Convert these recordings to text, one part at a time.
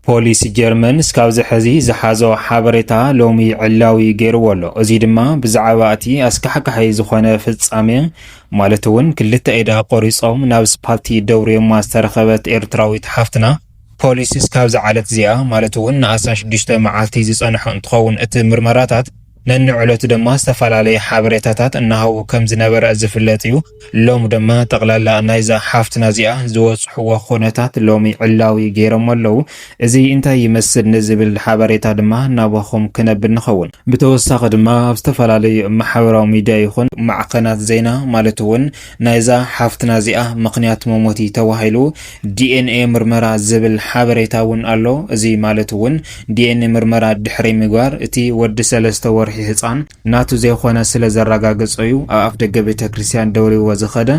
ፖሊስ ጀርመን እስካብዚ ሕዚ ዝሓዞ ሓበሬታ ሎሚ ዕላዊ ገይርዎ ኣሎ። እዚ ድማ ብዛዕባ እቲ ኣስካሕካሐይ ዝኾነ ፍጻሜ ማለት እውን ክልተ ኢዳ ቆሪጾም ናብ ስፓልቲ ደውርዮማ ዝተረኸበት ኤርትራዊት ሓፍትና ፖሊስ እስካብዚ ዓለት እዚኣ ማለት እውን ን16 መዓልቲ ዝጸንሑ እንትኸውን እቲ ምርመራታት ነንዕለቱ ድማ ዝተፈላለዩ ሓበሬታታት እናሃቡ ከም ዝነበረ ዝፍለጥ እዩ። ሎም ድማ ጠቕላላ ናይዛ ሓፍትና እዚኣ ዝወጽሕዎ ኩነታት ሎሚ ዕላዊ ገይሮም ኣለዉ። እዚ እንታይ ይመስል ንዝብል ሓበሬታ ድማ ናባኹም ክነብር ንኸውን። ብተወሳኺ ድማ ኣብ ዝተፈላለዩ ማሕበራዊ ሚድያ ይኹን ማዕከናት ዜና ማለት እውን ናይዛ ሓፍትና እዚኣ ምኽንያት መሞቲ ተባሂሉ ዲኤንኤ ምርመራ ዝብል ሓበሬታ እውን ኣሎ። እዚ ማለት እውን ዲኤንኤ ምርመራ ድሕሪ ምግባር እቲ ወዲ 3 ወርሒ ህፃን ናቱ ዘይኾነ ስለ ዘረጋገጸዩ ኣብ ኣፍ ደገ ቤተ ክርስቲያን ደውሪዎ ዝኸደ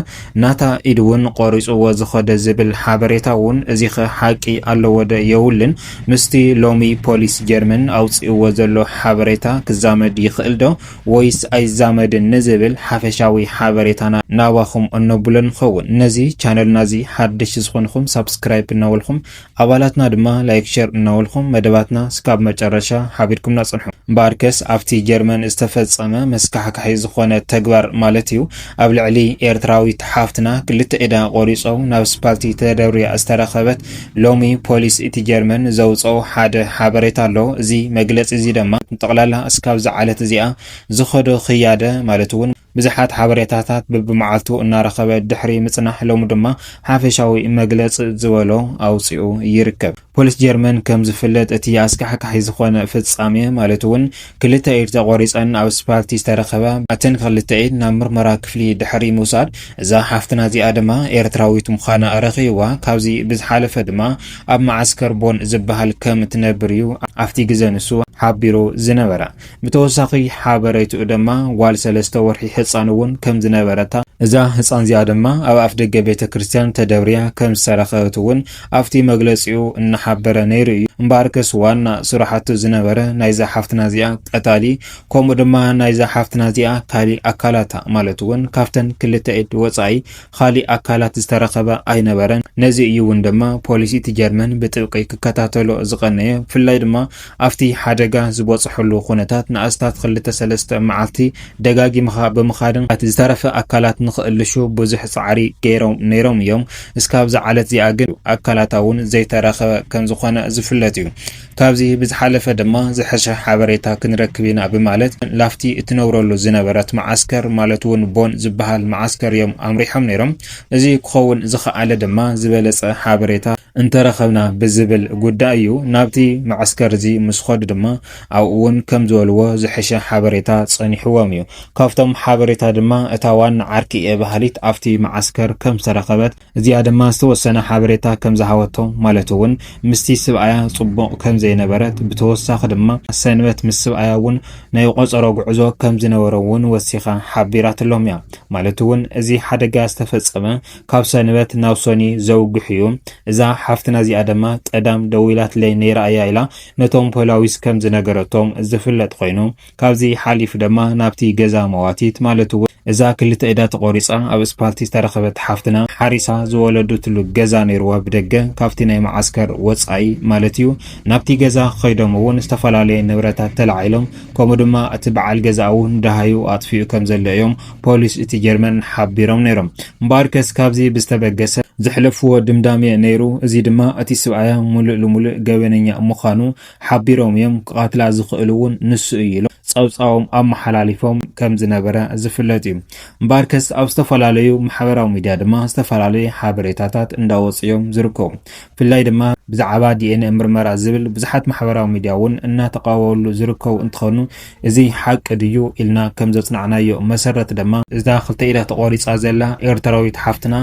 ናታ ኢድ እውን ቆሪጽዎ ዝኸደ ዝብል ሓበሬታ እውን እዚ ሓቂ ኣለዎ ዶ የውልን ምስቲ ሎሚ ፖሊስ ጀርመን ኣውፅእዎ ዘሎ ሓበሬታ ክዛመድ ይኽእል ዶ ወይስ ኣይዛመድን ንዝብል ሓፈሻዊ ሓበሬታና ናባኹም እነብሎ ንኸውን። ነዚ ቻነልና እዚ ሓድሽ ዝኾንኩም ሰብስክራይብ እናበልኩም ኣባላትና ድማ ላይክ ሼር እናበልኩም መደባትና እስካብ መጨረሻ ሓቢርኩም ናጽንሑ። ባርከስ ኣብቲ ጀርመን ዝተፈጸመ መስካሕካሒ ዝኾነ ተግባር ማለት እዩ ኣብ ልዕሊ ኤርትራዊት ሓፍትና ክልተ ኢዳ ቆሪጾም ናብ ስፓልቲ ተደውርያ ዝተረኸበት ሎሚ ፖሊስ እቲ ጀርመን ዘውፅኦ ሓደ ሓበሬታ ኣሎ። እዚ መግለፂ እዚ ድማ ጠቕላላ እስካብዚ ዓለት እዚኣ ዝኸዶ ክያደ ማለት እውን ብዙሓት ሓበሬታታት በብመዓልቱ እናረኸበ ድሕሪ ምጽናሕ ሎሚ ድማ ሓፈሻዊ መግለፂ ዝበሎ ኣውፅኡ ይርከብ። ፖሊስ ጀርመን ከም ዝፍለጥ እቲ ኣስካሕካሒ ዝኾነ ፍጻሜ ማለት እውን ክልተ ኢድ ተቆሪፀን ኣብ ስፓልቲ ዝተረኸበ ኣተን ክልተ ኢድ ናብ ምርመራ ክፍሊ ድሕሪ ምውሳድ እዛ ሓፍትና እዚኣ ድማ ኤርትራዊት ምዃና ረኺብዋ ካብዚ ብዝሓለፈ ድማ ኣብ ማዓስከር ቦን ዝበሃል ከም እትነብር እዩ ኣብቲ ግዜ ንሱ ሓቢሩ ዝነበረ። ብተወሳኺ ሓበሬትኡ ድማ ጓል 3 ወርሒ ህፃን እውን ከም ዝነበረታ እዛ ህፃን እዚኣ ድማ ኣብ ኣፍ ደገ ቤተ ክርስቲያን ተደውርያ ከም ዝተረኸበት እውን ኣብቲ መግለፂኡ እናሓበረ ነይሩ እዩ። እምበኣርከስ ዋና ስራሕቱ ዝነበረ ናይዛ ሓፍትና እዚኣ ቀታሊ ከምኡ ድማ ናይዛ ሓፍትና እዚኣ ካሊእ ኣካላታ ማለት እውን ካብተን ክልተ ኢድ ወፃኢ ካሊእ ኣካላት ዝተረኸበ ኣይነበረን። ነዚ እዩ እውን ድማ ፖሊስ እቲ ጀርመን ብጥብቂ ክከታተሎ ዝቐነየ ብፍላይ ድማ ኣብቲ ሓደጋ ዝበፅሐሉ ኩነታት ንኣስታት 2-3 መዓልቲ ደጋጊምኻ ብምኻድን እቲ ዝተረፈ ኣካላት ንኽእልሹ ብዙሕ ፃዕሪ ገይሮም ነይሮም እዮም። እስካብዚ ዓለት እዚኣ ግን ኣካላታ እውን ዘይተረኸበ ከም ዝኾነ ዝፍለጥ እዩ። ካብዚ ብዝሓለፈ ድማ ዝሐሸ ሓበሬታ ክንረክብ ኢና ብማለት ላፍቲ እትነብረሉ ዝነበረት ማዓስከር ማለት እውን ቦን ዝበሃል ማዓስከር እዮም ኣምሪሖም ነይሮም። እዚ ክኸውን ዝኸኣለ ድማ ዝበለጸ ሓበሬታ እንተረኸብና ብዝብል ጉዳይ እዩ። ናብቲ ማዓስከር እዚ ምስ ኸዱ ድማ ኣብኡ እውን ከም ዝበልዎ ዝሐሸ ሓበሬታ ጸኒሕዎም እዩ። ካብቶም ሓበሬታ ድማ እታ ዋና ዓርኪ ባህሊት ኣብቲ ማዓስከር ከም ዝተረኸበት እዚኣ ድማ ዝተወሰነ ሓበሬታ ከም ዝሃወቶም ማለት እውን ምስቲ ስብኣያ ጽቡቕ ከም ዘይነበረት ብተወሳኺ ድማ ሰንበት ምስ ስብኣያ እውን ናይ ቆፀሮ ጉዕዞ ከም ዝነበረ እውን ወሲኻ ሓቢራትሎም እያ። ማለት እውን እዚ ሓደጋ ዝተፈጸመ ካብ ሰንበት ናብ ሰኒ ዘውግሕ እዩ። እዛ ሓፍትና እዚኣ ድማ ቀዳም ደዊላት ለይ ነይራ እያ ኢላ ነቶም ፖላዊስ ከም ዝነገረቶም ዝፍለጥ ኮይኑ ካብዚ ሓሊፍ ድማ ናብቲ ገዛ መዋቲት ማለት እውን እዛ ክልተ ኢዳ ተቆሪፃ ኣብ ስፓልቲ ዝተረኸበት ሓፍትና ሓሪሳ ዝወለዱትሉ ገዛ ነይርዋ ብደገ ካብቲ ናይ ማዓስከር ወፃኢ ማለት እዩ። ናብቲ ገዛ ኸይዶም እውን ዝተፈላለዩ ንብረታት ተላዒሎም ከምኡ ድማ እቲ በዓል ገዛ እውን ዳሃዩ ኣጥፊኡ ከም ዘሎ እዮም ፖሊስ እቲ ጀርመን ሓቢሮም ነይሮም። እምበኣርከስ ካብዚ ብዝተበገሰ ዝሕለፍዎ ድምዳሜ ነይሩ። እዚ ድማ እቲ ስብኣያ ሙሉእ ልሙሉእ ገበነኛ ምዃኑ ሓቢሮም እዮም። ክቃትላ ዝኽእሉ እውን ንሱ እዩ ኢሎም ጸውጻዎም ኣመሓላሊፎም ከም ዝነበረ ዝፍለጥ እዩ። እምበኣርከስ ኣብ ዝተፈላለዩ ማሕበራዊ ሚድያ ድማ ዝተፈላለዩ ሓበሬታታት እንዳወፅዮም ዝርከቡ ብፍላይ ድማ ብዛዕባ ዲኤንኤ ምርመራ ዝብል ብዙሓት ማሕበራዊ ሚድያ እውን እናተቃወሉ ዝርከቡ እንትኾኑ እዚ ሓቂ ድዩ ኢልና ከም ዘጽናዕናዮ መሰረት ድማ እዛ ክልተ ኢዳ ተቆሪፃ ዘላ ኤርትራዊት ሓፍትና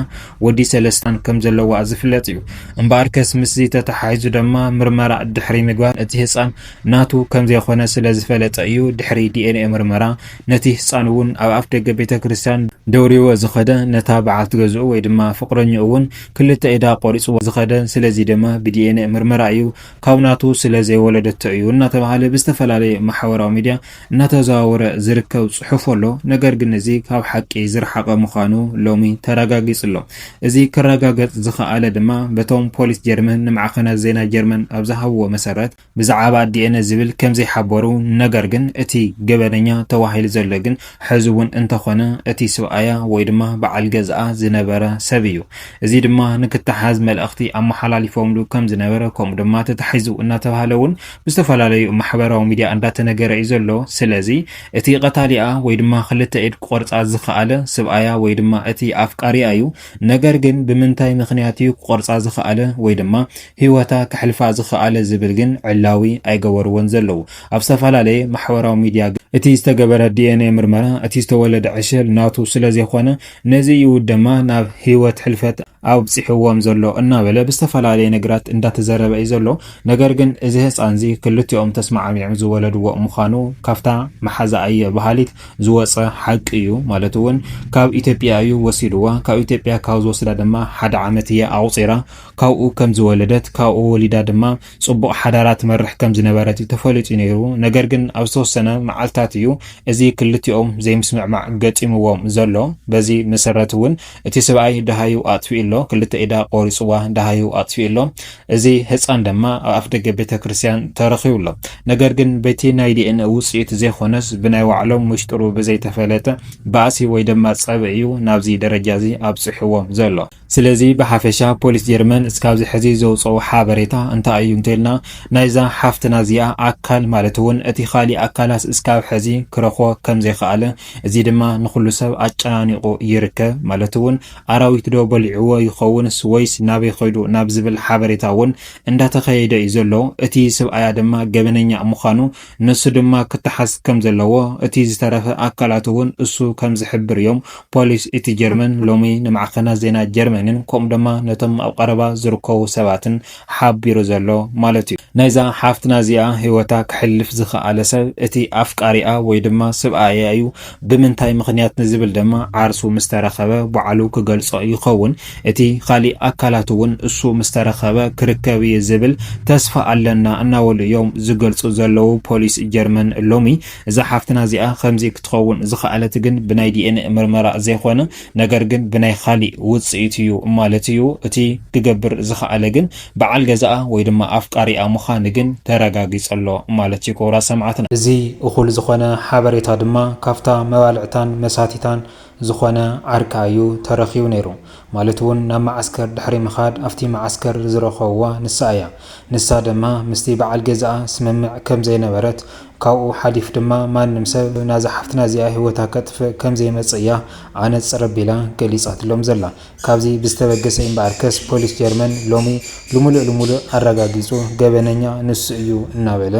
ወዲ 3 ከም ዘለዋ ዝፍለጥ እዩ። እምበኣርከስ ምስ ተተሓሒዙ ድማ ምርመራ ድሕሪ ምግባር እቲ ህፃን ናቱ ከም ዘይኾነ ስለ ዝፈለጠ እዩ ድሕሪ ዲኤንኤ ምርመራ ነቲ أتي صانون أو أفتق بيت كريستيان دوري وزخدا نتابع تجزء ويدما فقرني أون كل تأيدا قريص وزخدا سلزي دما بدينا مرمرايو كوناتو سلزي ولدت عيون نتابع بستفل عليه محور ميديا نتزاور زركو صحف له نجر جنزي كاب حكي زر حق مخانو لومي تراجعيس له إذا كراجعت زخ على دما بتوم بوليس جرمن معخنا زينا جرمن أبزها هو مسارات بزعابات دينا زبل كم زي حبرو نجر جن أتي جبرنيا تواهيل زلجن حزون انت خنا أتي سوايا ويدما بعل جزء زنبرة سبيو زيد ما نكتحاز مال أختي أما حلالي فوملو كم زنبرة كم دما تتحزو إن تبهلون بستفعل علي محبرة وميديا عندها نجار إيزلو سلازي أتي قتاليا ويدما خلت إيد قرص عزخالة سوايا ويدما أتي أفكاري أيو نجار جن بمنتاي مخنياتي قرص عزخالة ويدما هيوتا كحلف عزخالة زبلجن علاوي أي جور ونزلو أبستفعل علي محبرة وميديا أتي استجبر الدي إن إيه مرمرة أتي استولد عشر ناتو سلازي خوانا نزي ودما ناب هيوت حلفت أو بصحوهم زلو إننا بلا بستفعل عليه نجرات إن دات زرب أي زلو نجرجن إزهس عنزي كلتي تسمع عم يعمزو ولد ومخانو كافتا محزة أي بحاليت زوص حق إيو مالتون كاو إثيوبيا أيو وسيلوا كاو إثيوبيا كاو زوصلا دما حد عامتية أو صيرة كاو كم زولدت كاو وليدا دما صبو حدارات مرح كم زنباراتي تفولت إنيرو نجرجن أوسو سنة معلتاتيو إزي كلتي زي مسمع مع قتيموهم زلو بزي مسرتون اتسبعي دهايو أطفئ له كل تأيدا قوريصوا دهايو أطفئ له إزي هسان دما أفدق بيت كريستيان تاريخي له نجرجن بيتي نايدي إن وصيت زي خنس بناي وعلم مشترو بزي تفلته باسي ويدما تصابعيو نابزي درجازي أبصحوا زلو سلازي بحافشة بوليس جيرمان اسكابزي حزيزو صو حابريتا انت ايون تيلنا نايزا حافتنا زيا اكال مالتون اتي خالي اكالاس اسكاب حزي كرخو كمزي خاله ازي دما نخلو سب اچانيقو يركب مالتون اراويت دو بلعو يخون سويس نابي خيدو نابزبل حابريتاون اندا تخيده يزلو اتي سب ايا دما جبننيا مخانو نسو دما كتحس كمزلو اتي زترف اكالاتون اسو كمز حبر يوم بوليس اتي جيرمان لومي نمعخنا زينا جيرمان كم دما نتم أقربا زركو سباتن حابيرو زلو مالتي نايزا حافتنا زيا هيوتا كحلف زخا على سب اتي أفكاريا ويدما سب آيايو بمنتاي مخنيات نزبل دما عارسو مسترخبا بعلو كقلصو يخون اتي خالي أكالاتون اسو مسترخبا كركاوي زبل تسفى ألنا أناول يوم زقلصو زلو بوليس جيرمان اللومي إذا حافتنا زيا خمزي كتخون زخا على تجن بناي دي إن مرمرا زي خوانا نجرجن بناي خالي وصيتيو مالتيو اتي تجبر زخالجن بعل جزاء ويدما افكاري مخانجن تراجاجيس الله مالتي كورا سمعتنا زي اخول زخونه حبريتا دما كافتا موالعتان مساتيتان زخونه عركايو ترخيو نيرو مالتون نما عسكر دحري مخاد افتي معسكر زرخوا نسايا نسا دما مستي بعل جزاء سممع كم زي نبرت كاو حديث دما ما نمسب نازا حفتنا زي هوتا كتف كم زي مصيا انا تصربيلا كليصات لهم زلا كابزي بستبقسين باركس بوليس جيرمان لومي لمولو አረጋግጾ ገበነኛ ንስዩ እናበለ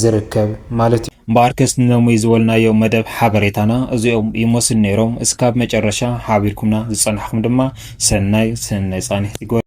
ዝርከብ ማለት ባርከስ ነው ይዝወልናዮ መደብ ሓበሬታና እዚኦም ይመስል ነይሮም እስካብ መጨረሻ ሓቢርኩምና ዝጸንሕኩም ድማ ሰናይ ጻንሕቲ